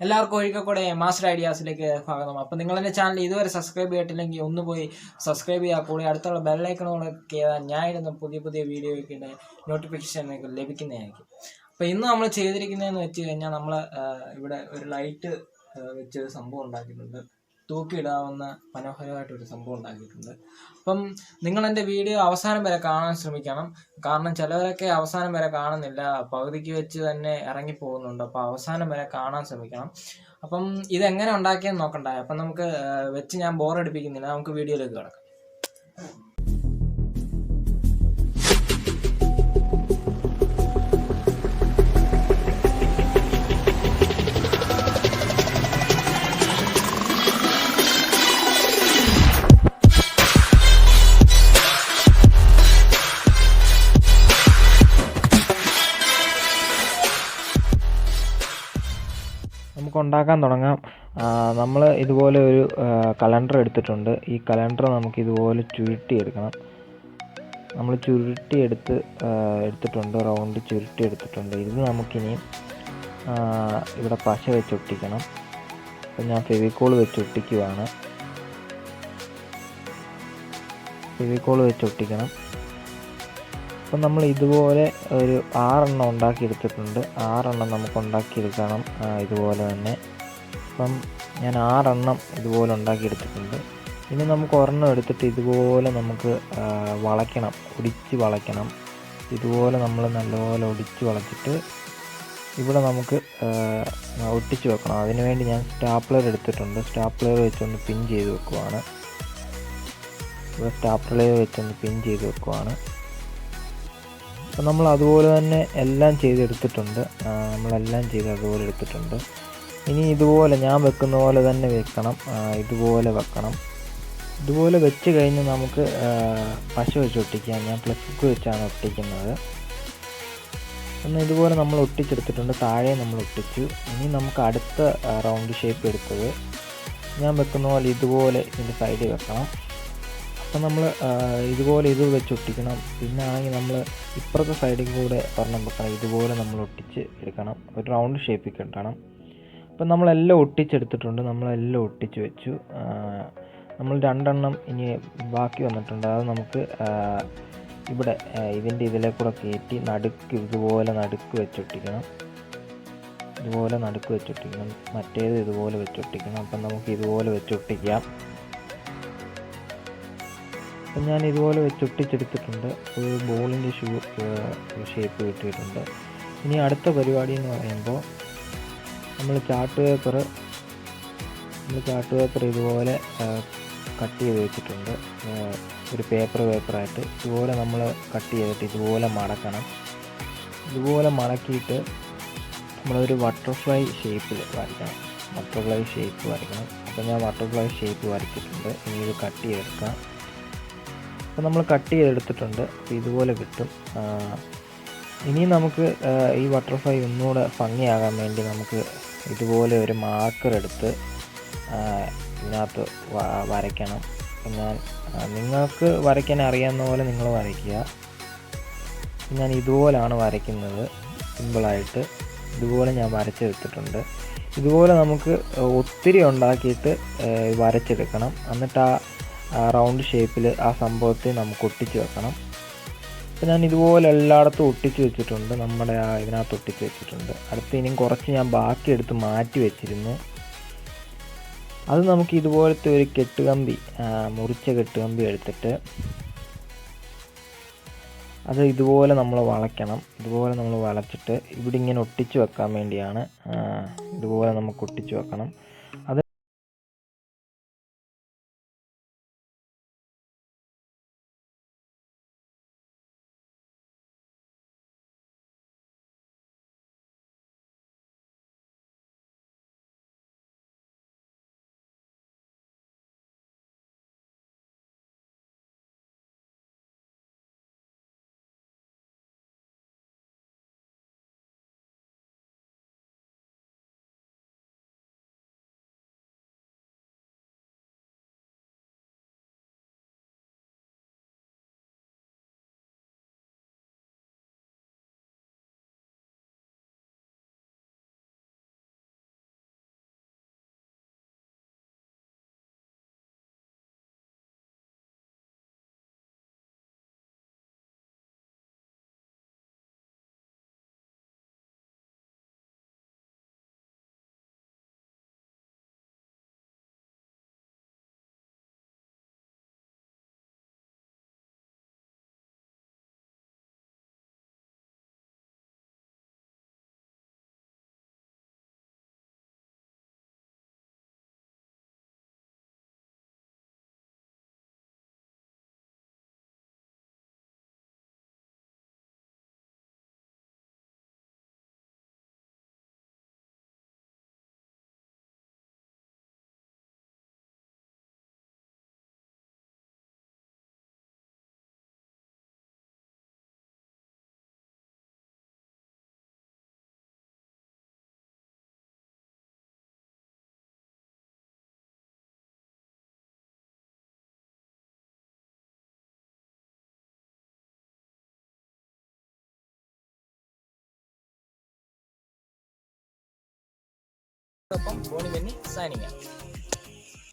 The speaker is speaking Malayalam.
എല്ലാവർക്കും ഒരിക്കൽ കൂടെ മാസ്റ്റർ ഐഡിയാസിലേക്ക് സ്വാഗതം. അപ്പോൾ നിങ്ങളെൻ്റെ ചാനൽ ഇതുവരെ സബ്സ്ക്രൈബ് ചെയ്തിട്ടില്ലെങ്കിൽ ഒന്ന് പോയി സബ്സ്ക്രൈബ് ചെയ്യുക. കൂടി അടുത്തുള്ള ബെല്ലൈക്കണോടൊക്കെ ചെയ്താൽ ഞാൻ ഇടുന്ന പുതിയ പുതിയ വീഡിയോയ്ക്ക് നോട്ടിഫിക്കേഷൻ ലഭിക്കുന്നതായിരിക്കും. അപ്പോൾ ഇന്ന് നമ്മൾ ചെയ്തിരിക്കുന്നതെന്ന് വെച്ച് കഴിഞ്ഞാൽ നമ്മൾ ഇവിടെ ഒരു ലൈറ്റ് വെച്ചൊരു സംഭവം ഉണ്ടാക്കിയിട്ടുണ്ട്. തൂക്കിയിടാവുന്ന മനോഹരമായിട്ടൊരു സംഭവം ഉണ്ടാക്കിയിട്ടുണ്ട്. അപ്പം നിങ്ങളെൻ്റെ വീഡിയോ അവസാനം വരെ കാണാൻ ശ്രമിക്കണം. കാരണം ചിലവരൊക്കെ അവസാനം വരെ കാണുന്നില്ല, പകുതിക്ക് വെച്ച് തന്നെ ഇറങ്ങിപ്പോകുന്നുണ്ട്. അപ്പോൾ അവസാനം വരെ കാണാൻ ശ്രമിക്കണം. അപ്പം ഇതെങ്ങനെ ഉണ്ടാക്കിയെന്ന് നോക്കണ്ടേ. അപ്പം നമുക്ക് വെച്ച് ഞാൻ ബോറടിപ്പിക്കുന്നില്ല, നമുക്ക് വീഡിയോയിലേക്ക് കിടക്കാം. നമുക്ക് ഉണ്ടാക്കാൻ തുടങ്ങാം. നമ്മൾ ഇതുപോലെ ഒരു കലണ്ടർ എടുത്തിട്ടുണ്ട്. ഈ കലണ്ടർ നമുക്ക് ഇതുപോലെ ചുരുട്ടിയെടുക്കണം. നമ്മൾ എടുത്തിട്ടുണ്ട്, റൗണ്ട് ചുരുട്ടി എടുത്തിട്ടുണ്ട്. ഇത് നമുക്കിനി ഇവിടെ പശ വെച്ചൊട്ടിക്കണം. അപ്പം ഞാൻ ഫെവിക്കോൾ വെച്ചൊട്ടിക്കുവാണ്. ഫെവിക്കോൾ വെച്ചൊട്ടിക്കണം. അപ്പം നമ്മൾ ഇതുപോലെ ഒരു 6 എണ്ണം ഉണ്ടാക്കിയെടുത്തിട്ടുണ്ട്. 6 എണ്ണം നമുക്ക് ഉണ്ടാക്കിയെടുക്കണം ഇതുപോലെ തന്നെ. അപ്പം ഞാൻ 6 എണ്ണം ഇതുപോലെ ഉണ്ടാക്കിയെടുത്തിട്ടുണ്ട്. ഇനി നമുക്ക് ഒരെണ്ണം എടുത്തിട്ട് ഇതുപോലെ നമുക്ക് വളയ്ക്കണം, ഒടിച്ച് വളയ്ക്കണം. ഇതുപോലെ നമ്മൾ നല്ലപോലെ ഒടിച്ച് വളച്ചിട്ട് ഇവിടെ നമുക്ക് ഒട്ടിച്ച് വെക്കണം. അതിനുവേണ്ടി ഞാൻ സ്റ്റാപ്ലർ എടുത്തിട്ടുണ്ട്. സ്റ്റാപ്ലർ വെച്ചൊന്ന് പിൻ ചെയ്ത് വെക്കുവാണ്. ഇവിടെ സ്റ്റാപ്ലർ വെച്ചൊന്ന് പിൻ ചെയ്ത് വെക്കുവാണ്. അപ്പം നമ്മൾ അതുപോലെ തന്നെ എല്ലാം ചെയ്തെടുത്തിട്ടുണ്ട്. നമ്മളെല്ലാം ചെയ്ത് അതുപോലെ എടുത്തിട്ടുണ്ട്. ഇനി ഇതുപോലെ ഞാൻ വെക്കുന്ന പോലെ തന്നെ വെക്കണം. ഇതുപോലെ വെക്കണം. ഇതുപോലെ വെച്ച് കഴിഞ്ഞ് നമുക്ക് പശ വെച്ച് ഒട്ടിക്കാം. ഞാൻ പ്ലസ് ബുക്ക് വെച്ചാണ് ഒട്ടിക്കുന്നത്. എന്നാൽ ഇതുപോലെ നമ്മൾ ഒട്ടിച്ചെടുത്തിട്ടുണ്ട്. താഴെ നമ്മൾ ഒട്ടിച്ചു. ഇനി നമുക്ക് അടുത്ത റൗണ്ട് ഷേപ്പ് എടുത്തത് ഞാൻ വെക്കുന്ന പോലെ ഇതുപോലെ ഇതിൻ്റെ സൈഡിൽ വെക്കണം. അപ്പം നമ്മൾ ഇതുപോലെ ഇത് വെച്ച് ഒട്ടിക്കണം. പിന്നെ ആണെങ്കിൽ നമ്മൾ ഇപ്പുറത്തെ സൈഡിൽ കൂടെ ഒരെണ്ണം വെക്കണം. ഇതുപോലെ നമ്മൾ ഒട്ടിച്ച് എടുക്കണം. ഒരു റൗണ്ട് ഷേപ്പിൽ കിട്ടണം. അപ്പം നമ്മളെല്ലാം ഒട്ടിച്ചെടുത്തിട്ടുണ്ട്. നമ്മളെല്ലാം ഒട്ടിച്ച് വെച്ചു. നമ്മൾ 2 എണ്ണം ഇനി ബാക്കി വന്നിട്ടുണ്ട്. അത് നമുക്ക് ഇവിടെ ഇതിലെ കൂടെ കയറ്റി ഇതുപോലെ നടുക്ക് വെച്ചൊട്ടിക്കണം. ഇതുപോലെ നടുക്ക് വെച്ചൊട്ടിക്കണം. മറ്റേത് ഇതുപോലെ വെച്ചൊട്ടിക്കണം. അപ്പം നമുക്ക് ഇതുപോലെ വെച്ചൊട്ടിക്കാം. അപ്പം ഞാൻ ഇതുപോലെ വെച്ചൊട്ടിച്ചെടുത്തിട്ടുണ്ട്. ഒരു ബോളിൻ്റെ ഷേപ്പ് കിട്ടിയിട്ടുണ്ട്. ഇനി അടുത്ത പരിപാടി എന്ന് പറയുമ്പോൾ നമ്മൾ ചാർട്ട് പേപ്പർ ഇതുപോലെ കട്ട് ചെയ്ത് വെച്ചിട്ടുണ്ട്. ഒരു പേപ്പറായിട്ട് ഇതുപോലെ നമ്മൾ കട്ട് ചെയ്തിട്ട് ഇതുപോലെ മടക്കണം. ഇതുപോലെ മടക്കിയിട്ട് നമ്മളൊരു ബട്ടർഫ്ലൈ ഷേപ്പിൽ വരയ്ക്കണം. അപ്പം ഞാൻ ബട്ടർഫ്ലൈ ഷേപ്പ് വരച്ചിട്ടുണ്ട്. ഇനി ഇത് കട്ട് ചെയ്തെടുക്കാം. അപ്പോൾ നമ്മൾ കട്ട് ചെയ്തെടുത്തിട്ടുണ്ട്. അപ്പോൾ ഇതുപോലെ കിട്ടും. ഇനി നമുക്ക് ഈ ബട്ടർഫ്ലൈ ഒന്നുകൂടെ ഭംഗിയാകാൻ വേണ്ടി നമുക്ക് ഇതുപോലെ ഒരു മാർക്കർ എടുത്ത് ഇതിനകത്ത് വരയ്ക്കണം. ഞാൻ നിങ്ങൾക്ക് വരയ്ക്കാൻ അറിയാവുന്ന പോലെ നിങ്ങൾ വരയ്ക്കുക. ഞാൻ ഇതുപോലാണ് വരയ്ക്കുന്നത്. സിമ്പിളായിട്ട് ഇതുപോലെ ഞാൻ വരച്ചെടുത്തിട്ടുണ്ട്. ഇതുപോലെ നമുക്ക് ഒത്തിരി ഉണ്ടാക്കിയിട്ട് വരച്ചെടുക്കണം. എന്നിട്ട് ആ റൗണ്ട് ഷേപ്പിൽ ആ സംഭവത്തെ നമുക്ക് ഒട്ടിച്ച് വെക്കണം. അപ്പോൾ ഞാൻ ഇതുപോലെ എല്ലായിടത്തും ഒട്ടിച്ച് വെച്ചിട്ടുണ്ട്. നമ്മുടെ ഇതിനകത്ത് ഒട്ടിച്ച് വെച്ചിട്ടുണ്ട്. അടുത്ത് ഇനിയും കുറച്ച് ഞാൻ ബാക്കി എടുത്ത് മാറ്റി വെച്ചിരുന്നു. അത് നമുക്ക് ഇതുപോലത്തെ ഒരു കെട്ടുകമ്പി, മുറിച്ച കെട്ടുകമ്പി എടുത്തിട്ട് അത് ഇതുപോലെ നമ്മൾ വളയ്ക്കണം. ഇതുപോലെ നമ്മൾ വളച്ചിട്ട് ഇവിടെ ഇങ്ങനെ ഒട്ടിച്ച് വെക്കാൻ വേണ്ടിയാണ്. ഇതുപോലെ നമുക്ക് ഒട്ടിച്ച് വെക്കണം. അത് ഒപ്പം ബോണി ബെന്നി സൈനിങ്